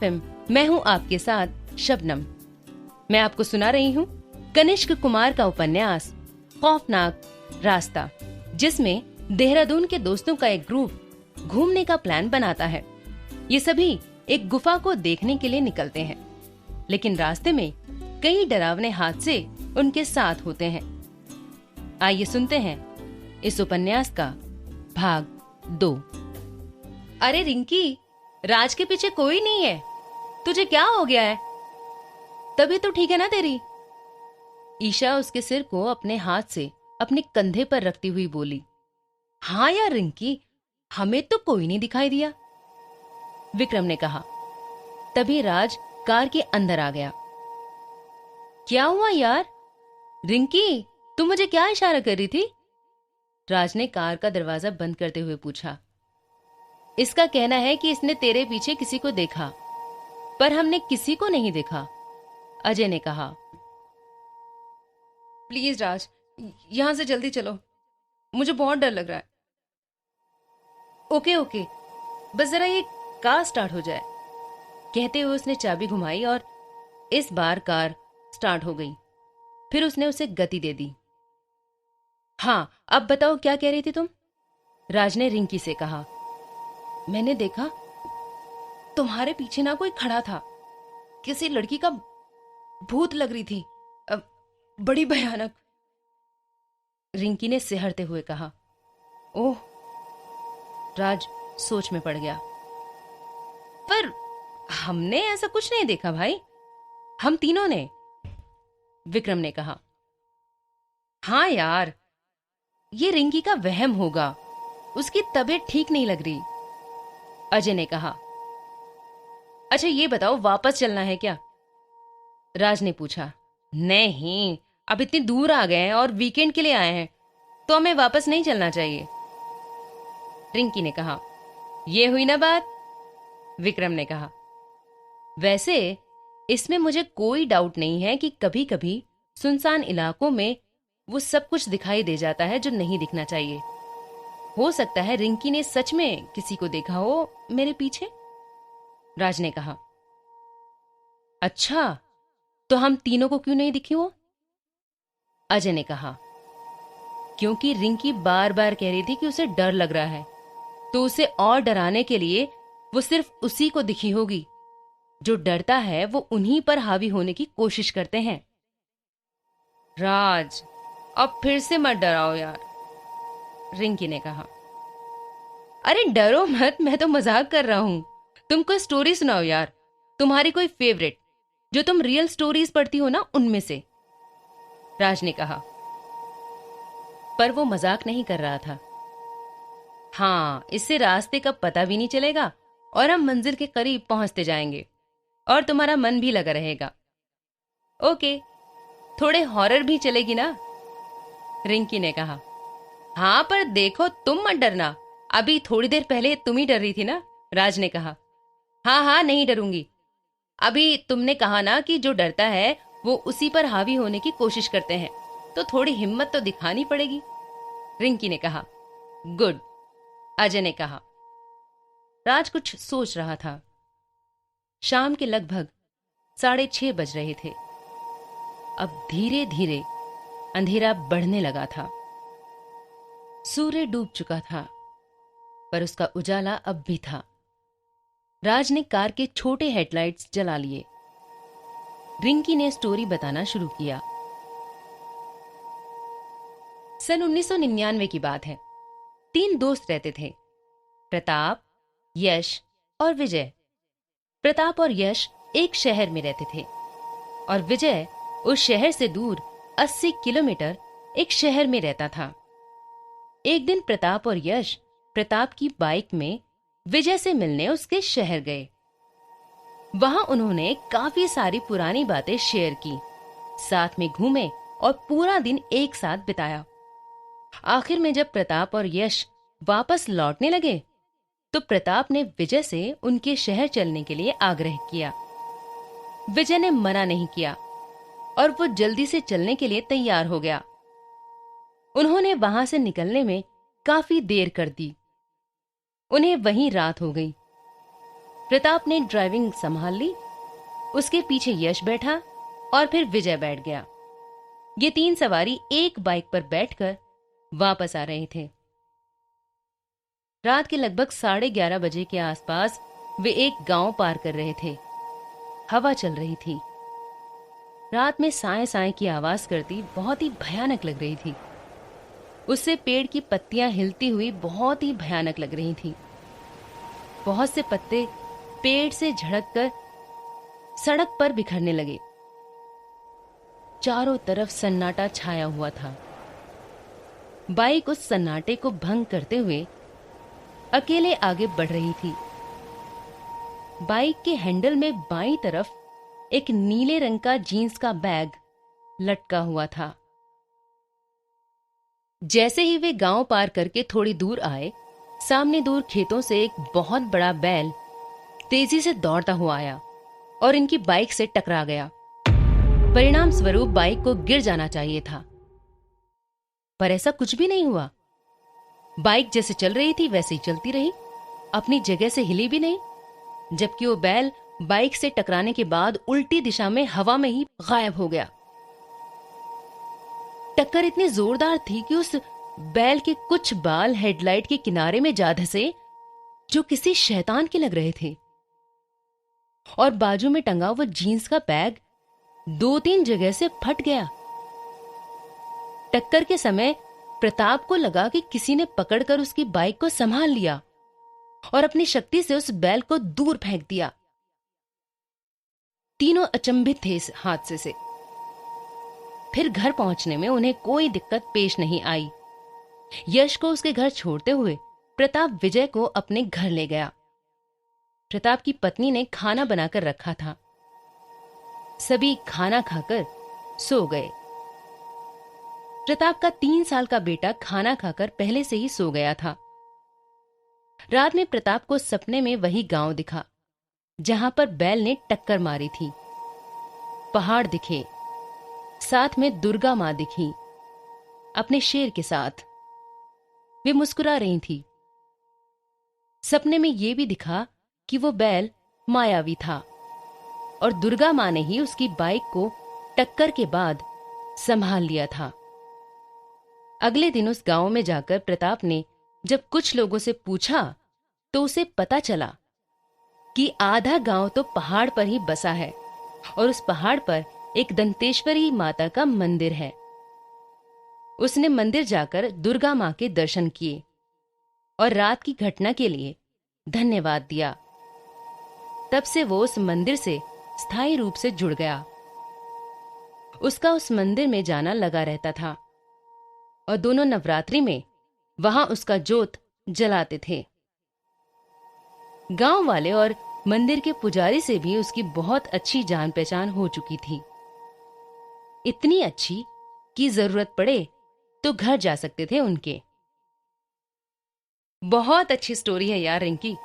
FM. मैं हूं आपके साथ शबनम। मैं आपको सुना रही हूं कनिष्क कुमार का उपन्यास खौफनाक रास्ता, जिसमें देहरादून के दोस्तों का एक ग्रुप घूमने का प्लान बनाता है। ये सभी एक गुफा को देखने के लिए निकलते हैं, लेकिन रास्ते में कई डरावने हादसे उनके साथ होते हैं। आइए सुनते हैं इस उपन्यास का भाग 2। अरे रिंकी, राज के पीछे कोई नहीं है। तुझे क्या हो गया है? तभी तो ठीक है ना तेरी? ईशा उसके सिर को अपने हाथ से अपने कंधे पर रखती हुई बोली। हाँ यार रिंकी, हमें तो कोई नहीं दिखाई दिया, विक्रम ने कहा। तभी राज कार के अंदर आ गया। क्या हुआ यार? रिंकी, तुम मुझे क्या इशारा कर रही थी? राज ने कार का दरवाजा बंद करते हुए पूछा। इसका कहना है कि इसने तेरे पीछे किसी को देखा, पर हमने किसी को नहीं देखा, अजय ने कहा। प्लीज राज, यहां से जल्दी चलो, मुझे बहुत डर लग रहा है। ओके ओके, बस जरा ये कार स्टार्ट हो जाए, कहते हुए उसने चाबी घुमाई और इस बार कार स्टार्ट हो गई। फिर उसने उसे गति दे दी। हाँ, अब बताओ क्या कह रही थी तुम? राज ने रिंकी से कहा। मैंने देखा तुम्हारे पीछे ना कोई खड़ा था, किसी लड़की का भूत लग रही थी, बड़ी भयानक, रिंकी ने सिहरते हुए कहा। ओह, राज सोच में पड़ गया। पर हमने ऐसा कुछ नहीं देखा भाई, हम तीनों ने, विक्रम ने कहा। हाँ यार, ये रिंकी का वहम होगा, उसकी तबीयत ठीक नहीं लग रही, अजय ने कहा। अच्छा ये बताओ, वापस चलना है क्या? राज ने पूछा। नहीं, अब इतनी दूर आ गए हैं और वीकेंड के लिए आए हैं, तो हमें वापस नहीं चलना चाहिए, रिंकी ने कहा। ये हुई ना बात, विक्रम ने कहा। वैसे इसमें मुझे कोई डाउट नहीं है कि कभी कभी सुनसान इलाकों में वो सब कुछ दिखाई दे जाता है जो नहीं दिखना चाहिए। हो सकता है रिंकी ने सच में किसी को देखा हो मेरे पीछे, राज ने कहा। अच्छा, तो हम तीनों को क्यों नहीं दिखी वो? अजय ने कहा। क्योंकि रिंकी बार बार कह रही थी कि उसे डर लग रहा है, तो उसे और डराने के लिए वो सिर्फ उसी को दिखी होगी। जो डरता है वो उन्हीं पर हावी होने की कोशिश करते हैं। राज, अब फिर से मत डराओ यार, रिंकी ने कहा। अरे डरो मत, मैं तो मजाक कर रहा हूं। तुम कोई स्टोरी सुनाओ यार, तुम्हारी कोई फेवरेट, जो तुम रियल स्टोरीज पढ़ती हो ना, उनमें से, राज ने कहा। पर वो मजाक नहीं कर रहा था। हाँ, इससे रास्ते का पता भी नहीं चलेगा और हम मंजिल के करीब पहुंचते जाएंगे और तुम्हारा मन भी लगा रहेगा। ओके, थोड़े हॉरर भी चलेगी ना, रिंकी ने कहा। हाँ, पर देखो तुम मत डरना, अभी थोड़ी देर पहले तुम ही डर रही थी ना, राज ने कहा। हाँ हाँ, नहीं डरूंगी। अभी तुमने कहा ना कि जो डरता है वो उसी पर हावी होने की कोशिश करते हैं, तो थोड़ी हिम्मत तो दिखानी पड़ेगी, रिंकी ने कहा। गुड, अजय ने कहा। राज कुछ सोच रहा था। शाम के लगभग 6:30 बज रहे थे। अब धीरे धीरे अंधेरा बढ़ने लगा था। सूर्य डूब चुका था, पर उसका उजाला अब भी था। राज ने कार के छोटे हेडलाइट्स जला लिए। रिंकी ने स्टोरी बताना शुरू किया। सन 1999 की बात है। 3 दोस्त रहते थे, प्रताप, यश और विजय। प्रताप और यश एक शहर में रहते थे और विजय उस शहर से दूर 80 किलोमीटर एक शहर में रहता था। एक दिन प्रताप और यश प्रताप की बाइक में विजय से मिलने उसके शहर गए। वहां उन्होंने काफी सारी पुरानी बातें शेयर की, साथ में घूमे और पूरा दिन एक साथ बिताया। आखिर में जब प्रताप और यश वापस लौटने लगे, तो प्रताप ने विजय से उनके शहर चलने के लिए आग्रह किया। विजय ने मना नहीं किया और वो जल्दी से चलने के लिए तैयार हो गया। उन्होंने वहां से निकलने में काफी देर कर दी। उन्हें वहीं रात हो गई। प्रताप ने ड्राइविंग संभाल ली, उसके पीछे यश बैठा और फिर विजय बैठ गया। ये 3 सवारी एक बाइक पर बैठकर वापस आ रहे थे। रात के लगभग 11:30 बजे के आसपास वे एक गांव पार कर रहे थे। हवा चल रही थी। रात में साए साए की आवाज करती बहुत ही भयानक लग रही थी। उससे पेड़ की पत्तियां हिलती हुई बहुत ही भयानक लग रही थी। बहुत से पत्ते पेड़ से झड़ककर सड़क पर बिखरने लगे। चारों तरफ सन्नाटा छाया हुआ था। बाइक उस सन्नाटे को भंग करते हुए अकेले आगे बढ़ रही थी। बाइक के हैंडल में बाईं तरफ एक नीले रंग का जीन्स का बैग लटका हुआ था। जैसे ही वे गांव पार करके थोड़ी दूर आए, सामने दूर खेतों से एक बहुत बड़ा बैल तेजी से दौड़ता हुआ आया और इनकी बाइक से टकरा गया। परिणाम स्वरूप बाइक को गिर जाना चाहिए था, पर ऐसा कुछ भी नहीं हुआ। बाइक जैसे चल रही थी वैसे ही चलती रही, अपनी जगह से हिली भी नहीं, जबकि वो बैल बाइक से टकराने के बाद उल्टी दिशा में हवा में ही गायब हो गया। टक्कर इतनी जोरदार थी कि उस बैल के कुछ बाल हेडलाइट के किनारे में जा धंसे, जो किसी शैतान के लग रहे थे, और बाजू में टंगा वो जीन्स का बैग 2-3 जगह से फट गया। टक्कर के समय प्रताप को लगा कि किसी ने पकड़कर उसकी बाइक को संभाल लिया और अपनी शक्ति से उस बैल को दूर फेंक दिया। तीनों अचंभित थे इस हादसे से। फिर घर पहुंचने में उन्हें कोई दिक्कत पेश नहीं आई। यश को उसके घर छोड़ते हुए प्रताप विजय को अपने घर ले गया। प्रताप की पत्नी ने खाना बनाकर रखा था। सभी खाना खाकर सो गए। प्रताप का 3 साल का बेटा खाना खाकर पहले से ही सो गया था। रात में प्रताप को सपने में वही गांव दिखा जहां पर बैल ने टक्कर मारी थी। पहाड़ दिखे, साथ में दुर्गा मां दिखी अपने शेर के साथ। वे मुस्कुरा रही थी। सपने में यह भी दिखा कि वो बैल मायावी था और दुर्गा मां ने ही उसकी बाइक को टक्कर के बाद संभाल लिया था। अगले दिन उस गांव में जाकर प्रताप ने जब कुछ लोगों से पूछा तो उसे पता चला कि आधा गांव तो पहाड़ पर ही बसा है और उस पहाड़ पर एक दंतेश्वरी माता का मंदिर है। उसने मंदिर जाकर दुर्गा मां के दर्शन किए और रात की घटना के लिए धन्यवाद दिया। तब से वो उस मंदिर से स्थायी रूप से जुड़ गया। उसका उस मंदिर में जाना लगा रहता था और दोनों नवरात्रि में वहां उसका जोत जलाते थे। गांव वाले और मंदिर के पुजारी से भी उसकी बहुत अच्छी जान पहचान हो चुकी थी। इतनी अच्छी कि जरूरत पड़े तो घर जा सकते थे उनके। बहुत अच्छी स्टोरी है यार रिंकी,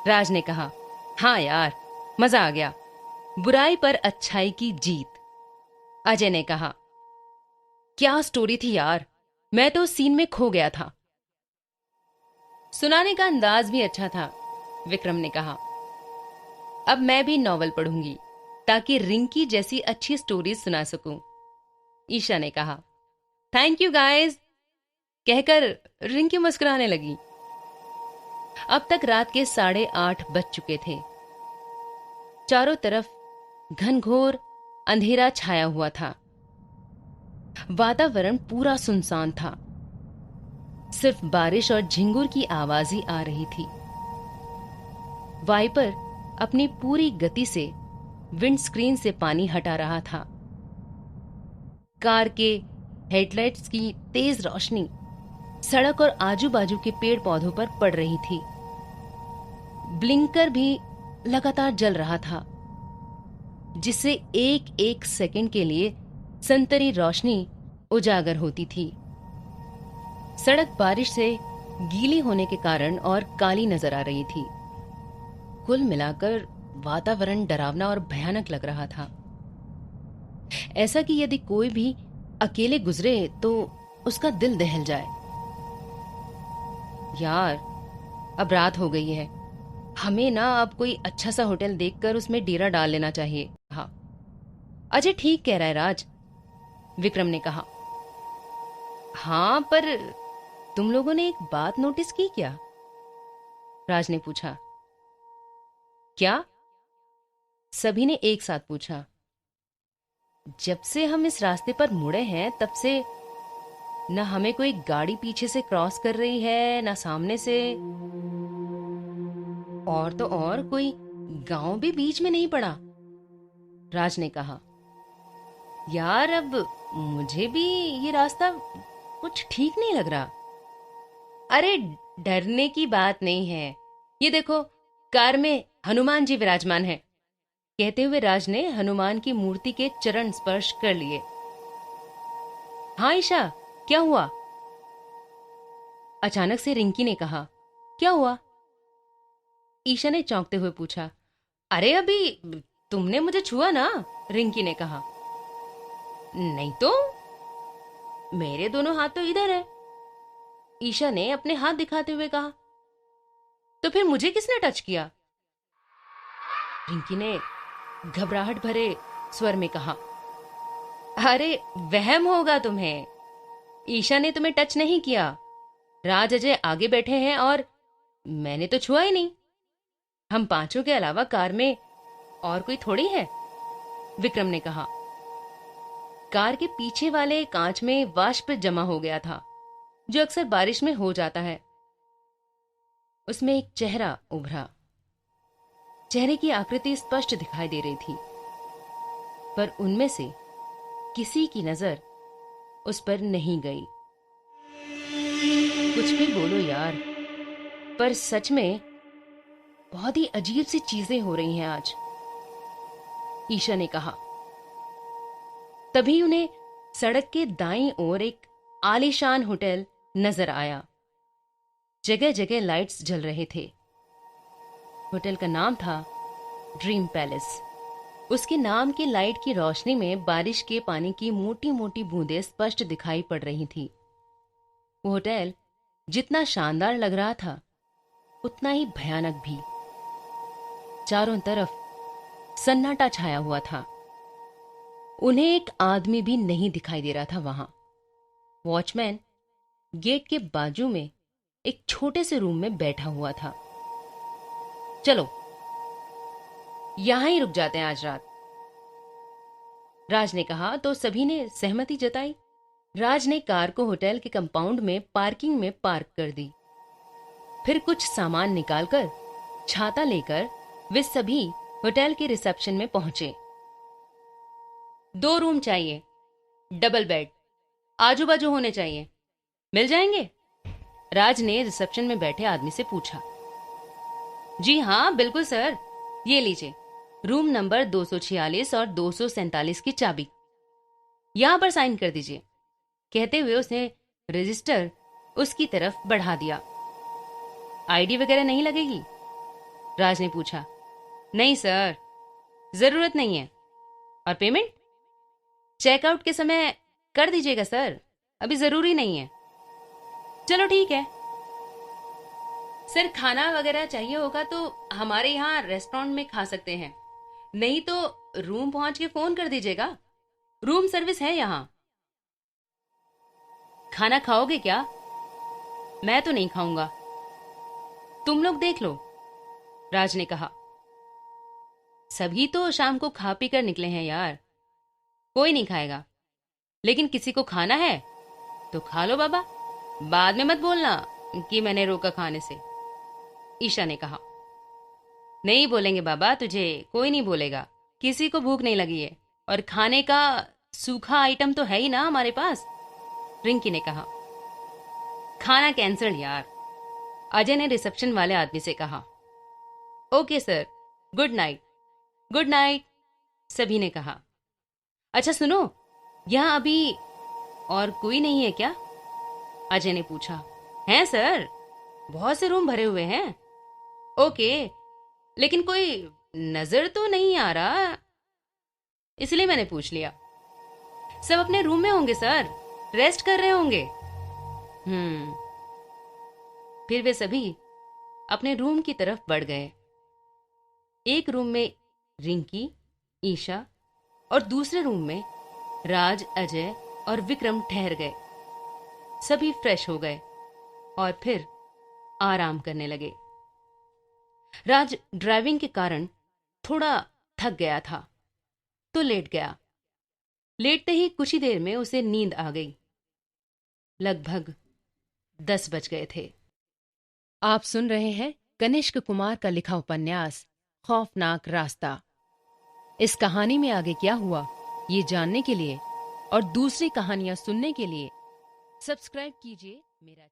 राज ने कहा। हाँ यार, मजा आ गया। बुराई पर अच्छाई की जीत, अजय ने कहा। क्या स्टोरी थी यार, मैं तो उस सीन में खो गया था। सुनाने का अंदाज भी अच्छा था, विक्रम ने कहा। अब मैं भी नॉवल पढ़ूंगी ताकि रिंकी जैसी अच्छी स्टोरीज सुना सकूं, ईशा ने कहा। थैंक यू गाइस, कहकर रिंकी मुस्कुराने लगी। अब तक रात के 8:30 बज चुके थे। चारों तरफ घनघोर अंधेरा छाया हुआ था। वातावरण पूरा सुनसान था। सिर्फ बारिश और झिंगुर की आवाज ही आ रही थी। वाइपर अपनी पूरी गति से विंडस्क्रीन से पानी हटा रहा था। कार के हेडलाइट्स की तेज रोशनी सड़क और आजू बाजू के पेड़ पौधों पर पड़ रही थी। ब्लिंकर भी लगातार जल रहा था, जिससे एक एक सेकंड के लिए संतरी रोशनी उजागर होती थी। सड़क बारिश से गीली होने के कारण और काली नजर आ रही थी। कुल मिलाकर वातावरण डरावना और भयानक लग रहा था। ऐसा कि यदि कोई भी अकेले गुजरे तो उसका दिल दहल जाए। यार, अब रात हो गई है, हमें ना अब कोई अच्छा सा होटल देखकर उसमें डेरा डाल लेना चाहिए। हाँ, अजय ठीक कह रहा है राज, विक्रम ने कहा। हाँ, पर तुम लोगों ने एक बात नोटिस की क्या? राज ने पूछा। क्या? सभी ने एक साथ पूछा। जब से हम इस रास्ते पर मुड़े हैं तब से न हमें कोई गाड़ी पीछे से क्रॉस कर रही है, न सामने से, और तो और कोई गांव भी बीच में नहीं पड़ा। राज ने कहा। यार, अब मुझे भी ये रास्ता कुछ ठीक नहीं लग रहा। अरे, डरने की बात नहीं है। ये देखो, कार में हनुमान जी विराजमान है। कहते हुए राज ने हनुमान की मूर्ति के चरण स्पर्श कर लिए। हाँ ईशा, क्या हुआ? अचानक से रिंकी ने कहा। क्या हुआ? ईशा ने चौंकते हुए पूछा। अरे, अभी तुमने मुझे छुआ ना, रिंकी ने कहा। नहीं तो, मेरे दोनों हाथ तो इधर है, ईशा ने अपने हाथ दिखाते हुए कहा। तो फिर मुझे किसने टच किया? रिंकी ने घबराहट भरे स्वर में कहा। अरे, वहम होगा तुम्हें। ईशा ने तुम्हें टच नहीं किया। राज अजय आगे बैठे हैं और मैंने तो छुआ ही नहीं। हम पांचों के अलावा कार में और कोई थोड़ी है, विक्रम ने कहा। कार के पीछे वाले कांच में वाष्प जमा हो गया था, जो अक्सर बारिश में हो जाता है। उसमें एक चेहरा उभरा। चेहरे की आकृति स्पष्ट दिखाई दे रही थी, पर उनमें से किसी की नजर उस पर नहीं गई। कुछ भी बोलो यार, पर सच में बहुत ही अजीब सी चीजें हो रही हैं आज, ईशा ने कहा। तभी उन्हें सड़क के दाईं ओर एक आलीशान होटल नजर आया। जगह जगह लाइट्स जल रहे थे। होटल का नाम था ड्रीम पैलेस। उसके नाम की लाइट की रोशनी में बारिश के पानी की मोटी मोटी बूंदें स्पष्ट दिखाई पड़ रही थी। वो होटल जितना शानदार लग रहा था, उतना ही भयानक भी। चारों तरफ सन्नाटा छाया हुआ था। उन्हें एक आदमी भी नहीं दिखाई दे रहा था वहां। वॉचमैन गेट के बाजू में एक छोटे से रूम में बैठा हुआ था। चलो, यहां ही रुक जाते हैं आज रात, राज ने कहा। तो सभी ने सहमति जताई। राज ने कार को होटल के कंपाउंड में पार्किंग में पार्क कर दी। फिर कुछ सामान निकालकर छाता लेकर वे सभी होटल के रिसेप्शन में पहुंचे। 2 रूम चाहिए, डबल बेड, आजू बाजू होने चाहिए, मिल जाएंगे? राज ने रिसेप्शन में बैठे आदमी से पूछा। जी हाँ, बिल्कुल सर, ये लीजिए रूम नंबर 246 और 247 की चाबी, यहां पर साइन कर दीजिए। कहते हुए उसने रजिस्टर उसकी तरफ बढ़ा दिया। आईडी वगैरह नहीं लगेगी? राज ने पूछा। नहीं सर, जरूरत नहीं है। और पेमेंट चेकआउट के समय कर दीजिएगा सर, अभी जरूरी नहीं है। चलो ठीक है सर, खाना वगैरह चाहिए होगा तो हमारे यहाँ रेस्टोरेंट में खा सकते हैं, नहीं तो रूम पहुंच के फोन कर दीजिएगा, रूम सर्विस है यहाँ। खाना खाओगे क्या? मैं तो नहीं खाऊंगा, तुम लोग देख लो, राज ने कहा। सभी तो शाम को खा पी कर निकले हैं यार, कोई नहीं खाएगा, लेकिन किसी को खाना है तो खा लो बाबा, बाद में मत बोलना कि मैंने रोका खाने से, ईशा ने कहा। नहीं बोलेंगे बाबा, तुझे कोई नहीं बोलेगा, किसी को भूख नहीं लगी है, और खाने का सूखा आइटम तो है ही ना हमारे पास, रिंकी ने कहा। खाना कैंसल यार, अजय ने रिसेप्शन वाले आदमी से कहा। Okay sir, good night. Good night, सभी ने कहा। अच्छा सुनो, यहां अभी और कोई नहीं है क्या? अजय ने पूछा। हैं सर, बहुत से रूम भरे हुए हैं। ओके, लेकिन कोई नजर तो नहीं आ रहा, इसलिए मैंने पूछ लिया। सब अपने रूम में होंगे सर, रेस्ट कर रहे होंगे। फिर वे सभी अपने रूम की तरफ बढ़ गए। एक रूम में रिंकी, ईशा और दूसरे रूम में राज, अजय और विक्रम ठहर गए। सभी फ्रेश हो गए और फिर आराम करने लगे। राज ड्राइविंग के कारण थोड़ा थक गया था तो लेट गया। लेटते ही कुछ ही देर में उसे नींद आ गई। लगभग 10 बज गए थे। आप सुन रहे हैं कनिष्क कुमार का लिखा उपन्यास खौफनाक रास्ता। इस कहानी में आगे क्या हुआ ये जानने के लिए और दूसरी कहानियां सुनने के लिए सब्सक्राइब कीजिए मेरा